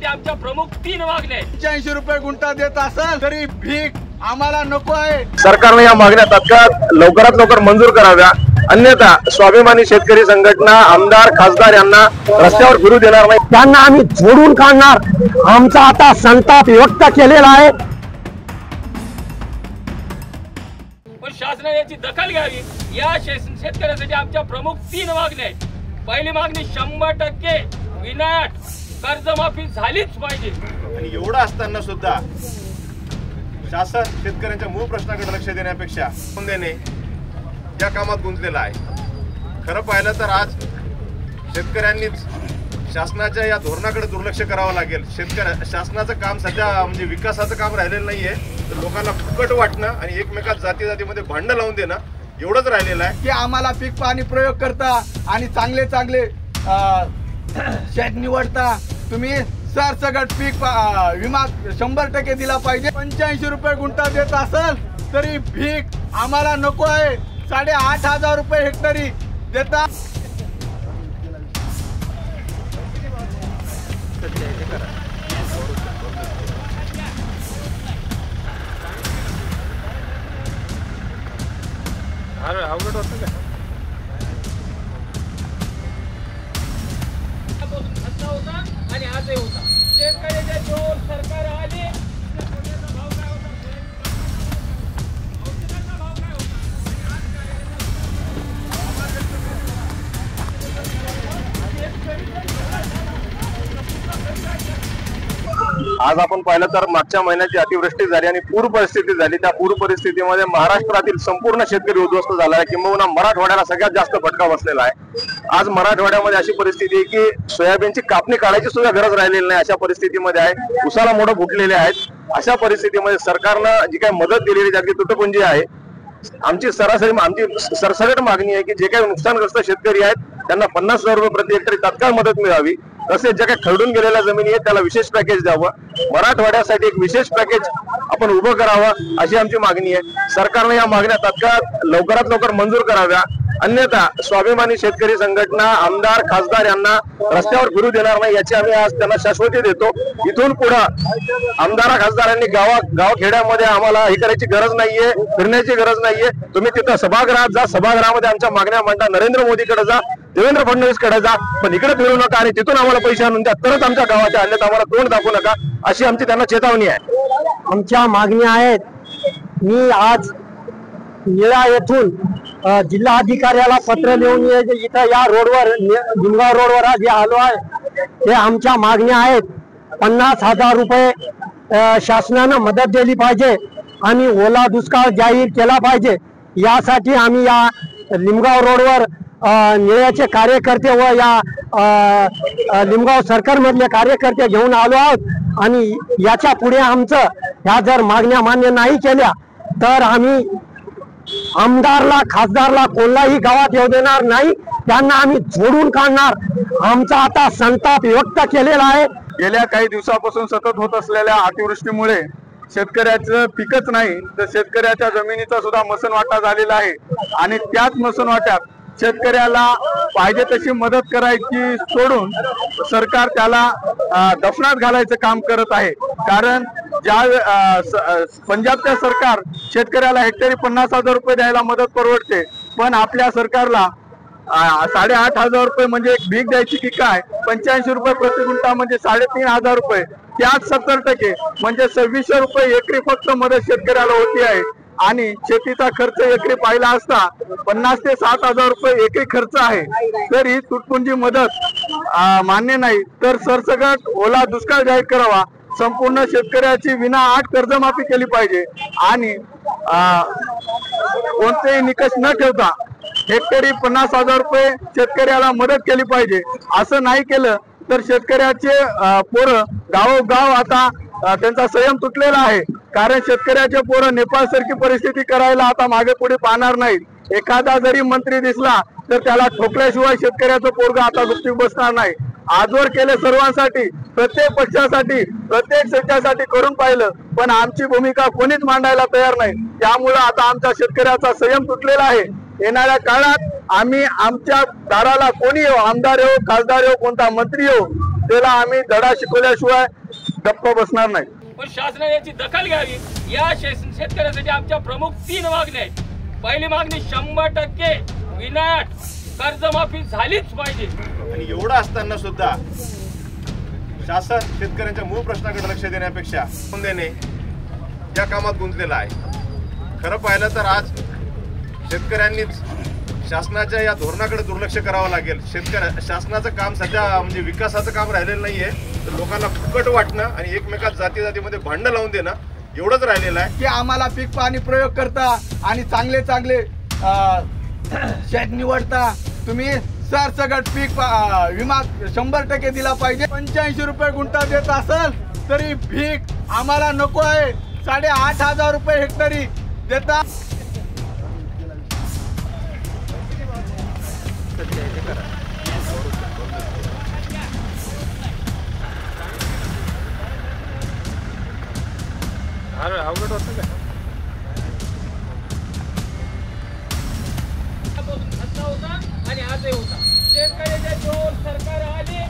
आमच्या प्रमुख 3 मागण्या आहेत। 85 रुपये गुंठा देत असेल तरी भीक आम्हाला नको आहे। सरकारने या मागण्या तात्काळ लवकरात लवकर मंजूर कराव्या, अन्यथा स्वाभिमानी शेतकरी संघटना आमदार खासदार यांना रस्त्यावर फिरू देणार नाही, त्यांना आम्ही झोडून काढणार। आमचा आता संताप व्यक्त केलेला आहे। पण शासनाने याची दखल घ्यावी। या शेतकऱ्यांसाठी आमच्या प्रमुख 3 मागण्या आहेत। पहिली मागणी 100% विनाअट कर्जमाफी झालीच पाहिजे। आणि एवढं असताना सुद्धा शासन शेतकऱ्यांच्या मूळ प्रश्नाकडे लक्ष देण्यापेक्षा देणे या कामात गुंतलेला आहे। खरं पाहिलं तर आज शेतकऱ्यांनीच शासनाच्या या धोरणाकडे दुर्लक्ष करावं लागेल। शासनाचं काम सध्या म्हणजे विकासाचं काम राहिलेलं नाहीये, तर लोकांना फुकट वाटणं आणि एकमेकात जातीमध्ये भांडणं लावून देणं एवढंच राहिलेलं आहे की आम्हाला पीक पाणी प्रयोग करता आणि चांगले चांगले शेत निवडता। तुम्ही सरसकट पीक विमा 100% दिला पाहिजे। 85 रुपये गुंठा देत असेल तरी भीक आम्हाला नको आहे। 8,500 रुपये हेक्टरी देता। अवघड होतं का? होता आणि आजही होता। शेतकऱ्याच्या जोर सरकार आले आज आपण पाहिलं तर मागच्या महिन्याची अतिवृष्टी झाली आणि पूर परिस्थिती झाली। त्या पूर परिस्थितीमध्ये महाराष्ट्रातील संपूर्ण शेतकरी उद्ध्वस्त झाला आहे, किंबहुना मराठवाड्याला सगळ्यात जास्त फटका बसलेला आहे। आज मराठवाड्यामध्ये अशी परिस्थिती आहे की सोयाबीनची कापणी काढायची सुद्धा गरज राहिलेली नाही, अशा परिस्थितीमध्ये आहे। उसाला मोठं फुटलेले आहेत। अशा परिस्थितीमध्ये सरकारनं जी काही मदत दिलेली त्यातली तुटपुंजी आहे। आमची सरसकट मागणी आहे की जे काही नुकसानग्रस्त शेतकरी आहेत त्यांना 50,000 रुपये प्रति हेक्टरी तात्काळ मदत मिळावी। तसेच ज्या काही खरडून गेलेल्या जमिनी आहेत त्याला विशेष पॅकेज द्यावं। मराठवाड्यासाठी एक विशेष पॅकेज आपण उभं करावं अशी आमची मागणी आहे। सरकारने या मागण्या तात्काळ लवकरात लवकर मंजूर कराव्या, अन्यथा स्वाभिमानी शेतकरी संघटना आमदार खासदार यांना रस्त्यावर फिरू देणार नाही याची आम्ही आज त्यांना शाश्वती देतो। इथून पुढे आमदार खासदारांनी गावखेड्यामध्ये आम्हाला हे करायची गरज नाहीये, फिरण्याची गरज नाहीये। तुम्ही तिथं सभागृहात जा, सभागृहामध्ये आमच्या मागण्या मांडा, नरेंद्र मोदीकडे जा, देवेंद्र फडणवीसकडे जा, पण इकडे फिरू नका आणि तिथून आम्हाला पैसे आणून द्या, तरच आमच्या गावाच्या, अन्यथा आम्हाला तोंड दाखवू नका अशी आमची त्यांना चेतावणी आहे। आमच्या मागण्या आहेत। मी आज निळा येथून जिल्हाधिकाऱ्याला पत्र लिहून इथं या रोडवर निमगाव रोडवर आज आलो आहे। हे आमच्या मागण्या आहेत। 50,000 रुपये शासनानं मदत दिली पाहिजे आणि ओला दुष्काळ जाहीर केला पाहिजे। यासाठी आम्ही या निमगाव रोडवर निळ्याचे कार्यकर्ते व या निमगाव सरकारमधले कार्यकर्ते घेऊन आलो आहोत आणि याच्या पुढे आमचं ह्या जर मागण्या मान्य नाही केल्या तर आम्ही आमदारला खासदारला कोणलाही गावात येऊ देणार नाही, त्यांना आम्ही झोडून काढणार। आमचा आता संताप व्यक्त केलेला आहे। गेल्या काही दिवसापासून सतत होत असलेल्या अतिवृष्टीमुळे शेतकऱ्याचं पिकच नाही तर शेतकऱ्याच्या जमिनीचा सुद्धा मसनवाटा झालेला आहे आणि त्याच मसनवाट्यात शेतकऱ्याला पाहिजे तशी मदत करायची सोडून सरकार त्याला दफनात घालायचं काम करत आहे। कारण पंजाबच्या सरकार शेतकऱ्याला हेक्टरी 50,000 रुपये द्यायला मदत परवडते, पण आपल्या सरकारला 8,500 रुपये म्हणजे एक भीक द्यायची की काय। 85 रुपये प्रति गुंठा म्हणजे 3,500 रुपये, त्यात 70% म्हणजे 2600 रुपये एकरी फक्त मदत शेतकऱ्याला होती आहे। आणि शेतीचा खर्च एकरी पाहिला असता 50,000 ते 7,000 रुपये एकरी खर्च आहे। तर ही तुटपुंजी मदत मान्य नाही, तर सरसकट ओला दुष्काळ जाहीर करावा, संपूर्ण शेतकऱ्याची विनाअट कर्जमाफी केली पाहिजे आणि कोणतेही निकष न ठेवता हेक्टरी 50,000 रुपये शेतकऱ्याला मदत केली पाहिजे। असं नाही केलं तर शेतकऱ्याचे पोरं गावोगाव आता त्यांचा संयम तुटलेला आहे। कारण शेतकऱ्याचे पोरं नेपाळ सारखी परिस्थिती करायला आता मागे पुढे पाहणार नाहीत। एखादा जरी मंत्री दिसला तर त्याला ठोकल्याशिवाय शेतकऱ्याचं पोरगा आता गुपचूप बसणार नाही। आजवर केले सर्वांसाठी, प्रत्येक पक्षासाठी, प्रत्येक क्षेत्रासाठी करून पाहिलं, पण आमची भूमिका कोणीच मांडायला तयार नाही। त्यामुळे आता आमच्या शेतकऱ्याचा संयम तुटलेला आहे। येणाऱ्या काळात आम्ही आमच्या दाराला कोणी येऊ, आमदार येऊ, खासदार येऊ, कोणता मंत्री येऊ, त्याला आम्ही धडा शिकवल्याशिवाय गप्प बसणार नाही. पण शासनाने याची दखल घ्यावी. या शेतकऱ्यासाठी आमच्या प्रमुख 3 मागण्या आहेत. पहिली मागणी 100% विनाअट कर्जमाफी झालीच पाहिजे. आणि एवढं असताना सुद्धा शासन शेतकऱ्यांच्या मूळ प्रश्नाकडे लक्ष देण्यापेक्षा देणे या कामात गुंतलेला आहे. खरं पाहिलं तर आज शेतकऱ्यांनीच शासनाच्या या धोरणाकडे दुर्लक्ष करावं लागेल. शासनाचं काम सध्या म्हणजे विकासाचं काम राहिलेलं नाहीये, तर लोकांना फुकट वाटणं आणि एकमेकात जातीमध्ये भांडणं लावून देणं एवढंच राहिलेलं आहे की आम्हाला पीक पाणी प्रयोग करता आणि चांगले चांगले शेत निवडता. तुम्ही सरसकट पीक विमा 100% दिला पाहिजे. 85 रुपये गुंठा देत असाल तरी पीक आम्हाला नको आहे. 8,500 रुपये हेक्टरी देता. अवघड होतं का होता आणि आजही होता. शेतकऱ्याच्या जोर सरकार आले